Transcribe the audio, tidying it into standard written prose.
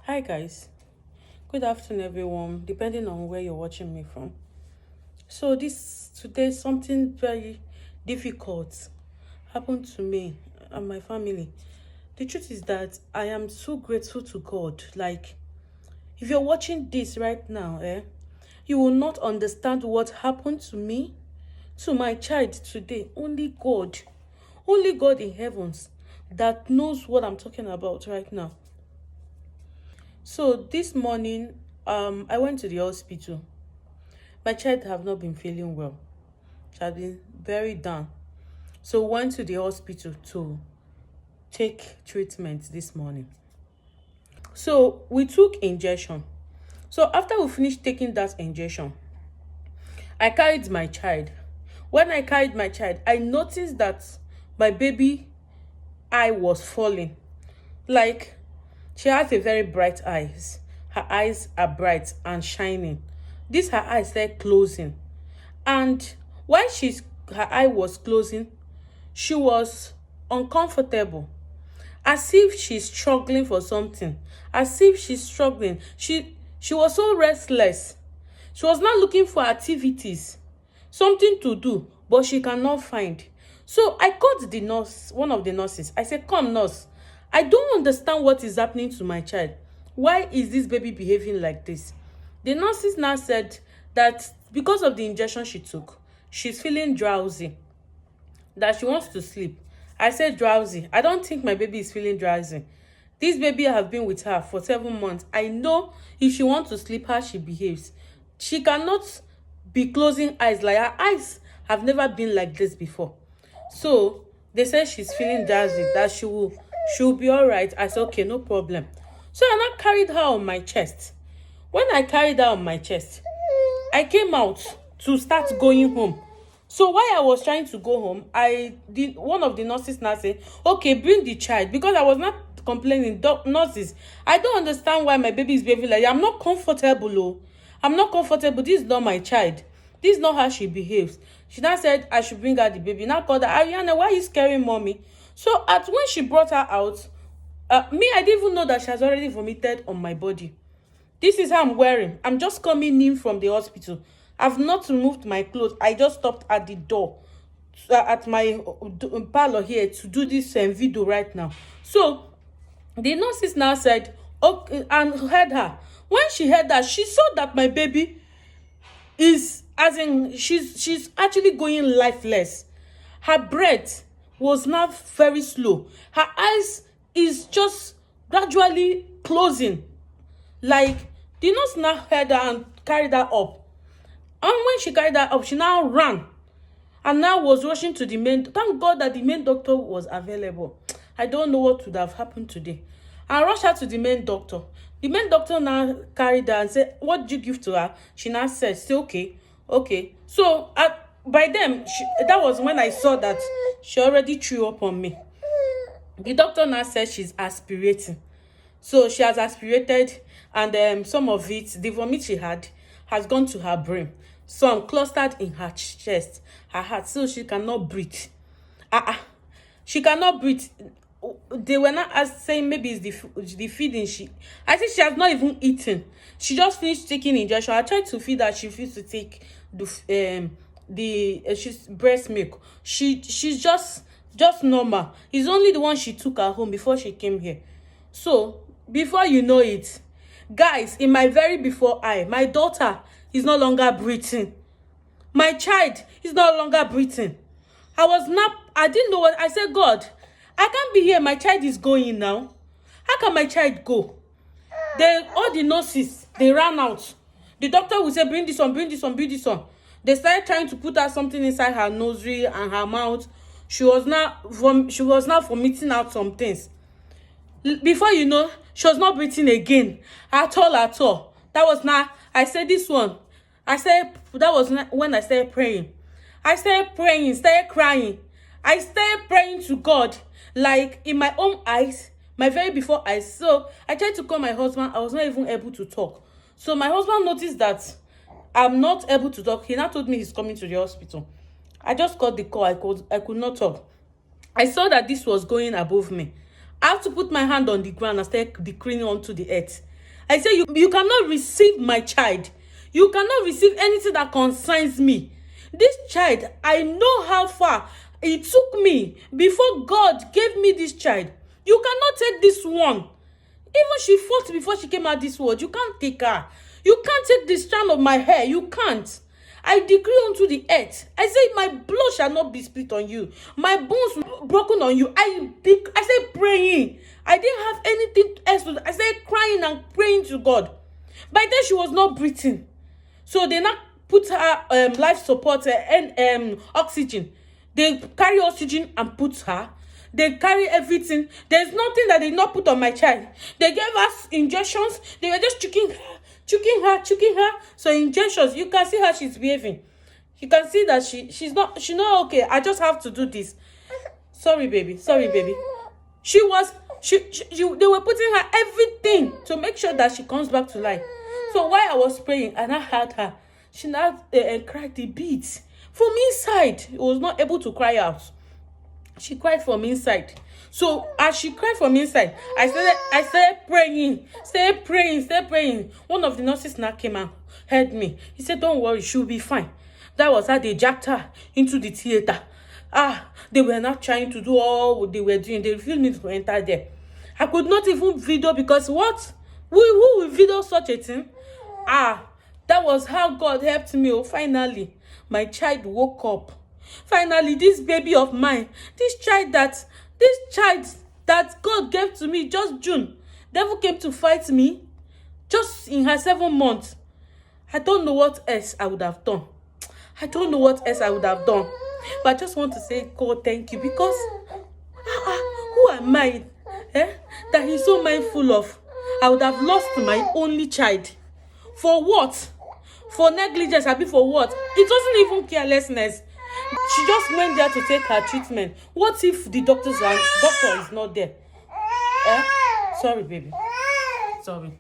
Hi guys, good afternoon everyone, depending on where you're watching me from. So this today something very difficult happened to me and my family. The truth is that I am so grateful to God. Like, if you're watching this right now, you will not understand what happened to me, to my child today. Only God in heavens that knows what I'm talking about right now. So this morning, I went to the hospital. My child have not been feeling well. She had been very down. So went to the hospital to take treatment this morning. So we took injection. So after we finished taking that injection, I carried my child. When I carried my child, I noticed that my baby eye was falling. Like, she has a very bright eyes. Her eyes are bright and shining. This her eyes started closing. And while her eye was closing, she was uncomfortable, as if she's struggling for something, as if she's struggling. She was so restless. She was not looking for activities, something to do, but she cannot find. So I called the nurse, one of the nurses. I said, "Come, nurse. I don't understand what is happening to my child. Why is this baby behaving like this?" The nurses now said that because of the injection she took, she's feeling drowsy, that she wants to sleep. I said, "Drowsy? I don't think my baby is feeling drowsy. This baby have been with her for 7 months. I know if she wants to sleep, how she behaves. She cannot be closing eyes. Like, her eyes have never been like this before." So they said she's feeling drowsy, that she'll be all right. I said, "Okay, no problem." So I now carried her on my chest. When I carried her on my chest, I came out to start going home. So while I was trying to go home, one of the nurses now said, "Okay, bring the child," because I was not complaining. Nurses, I don't understand why my baby is behaving like that. I'm not comfortable. Oh, I'm not comfortable. This is not my child. This is not how she behaves. She now said I should bring her the baby. Now called her, "Ariana, why are you scaring mommy?" So at when she brought her out, I didn't even know that she has already vomited on my body. This is how I'm wearing. I'm just coming in from the hospital. I've not removed my clothes. I just stopped at the door, at my parlor here, to do this video right now. So the nurses now said, okay, and heard her. When she heard that, she saw that my baby is, as in, she's actually going lifeless. Her breath was now very slow. Her eyes is just gradually closing. Like, the nurse now heard her and carried her up. And when she carried her up, she now ran and now was rushing to the main. Thank God that the main doctor was available. I don't know what would have happened today. I rushed her to the main doctor. The main doctor now carried her and said, "What did you give to her?" She now said, "Say okay, okay." So by then, that was when I saw that she already threw up on me. The doctor now said she's aspirating. So she has aspirated, and some of it, the vomit she had, has gone to her brain. Some clustered in her chest, her heart, so she cannot breathe. She cannot breathe. They were not saying maybe it's the feeding. I think she has not even eaten. She just finished taking injection. I tried to feed her. She refused to take she's breast milk. She's just normal. It's only the one she took at home before she came here. So before you know it, guys, in my very before eye, my daughter is no longer breathing. My child is no longer breathing. I didn't know what I said. God, I can't be here. My child is going now. How can my child go? All the nurses, they ran out. The doctor will say, "Bring this one, bring this one, bring this one." They started trying to put her something inside her nursery and her mouth. She was now vomiting out some things. Before you know, she was not breathing again at all. That was now, I said, this one. That was when I started praying. I started praying, started crying. I started praying to God, like in my own eyes, my very before eyes. So I tried to call my husband. I was not even able to talk. So my husband noticed that I'm not able to talk. He now told me he's coming to the hospital. I just got the call. I could not talk. I saw that this was going above me. I have to put my hand on the ground and start decreeing onto the earth. I say, you cannot receive my child. You cannot receive anything that concerns me. This child, I know how far it took me before God gave me this child. You cannot take this one. Even she fought before she came out this world. You can't take her. You can't take the strand of my hair. You can't. I decree unto the earth. I say, my blood shall not be split on you. My bones broken on you. I say praying. I didn't have anything else to do. I said crying and praying to God. By then she was not breathing. So they now put her life support and oxygen. They carry oxygen and put her. They carry everything. There's nothing that they not put on my child. They gave us injections. They were just choking her. So injections, you can see how she's behaving. You can see that she's not okay. I just have to do this. Sorry, baby. They were putting her everything to make sure that she comes back to life. So while I was praying and I heard her, she now cried a bit. From inside, she was not able to cry out. She cried from inside. So as she cried from inside, I started praying. One of the nurses now came and heard me. He said, don't worry, she'll be fine. That was how they jacked her into the theater. They were not trying to do all they were doing. They refused me to enter there. I could not even video because what? Who will video such a thing? That was how God helped me. Oh, finally, my child woke up. Finally, this baby of mine, this child that God gave to me just June, devil came to fight me just in her 7 months. I don't know what else I would have done. But I just want to say, God, thank you, because who am I that he's so mindful of? I would have lost my only child. For what? For negligence, for what? It wasn't even carelessness. She just went there to take her treatment. What if the doctor is not there? Sorry, baby. Sorry.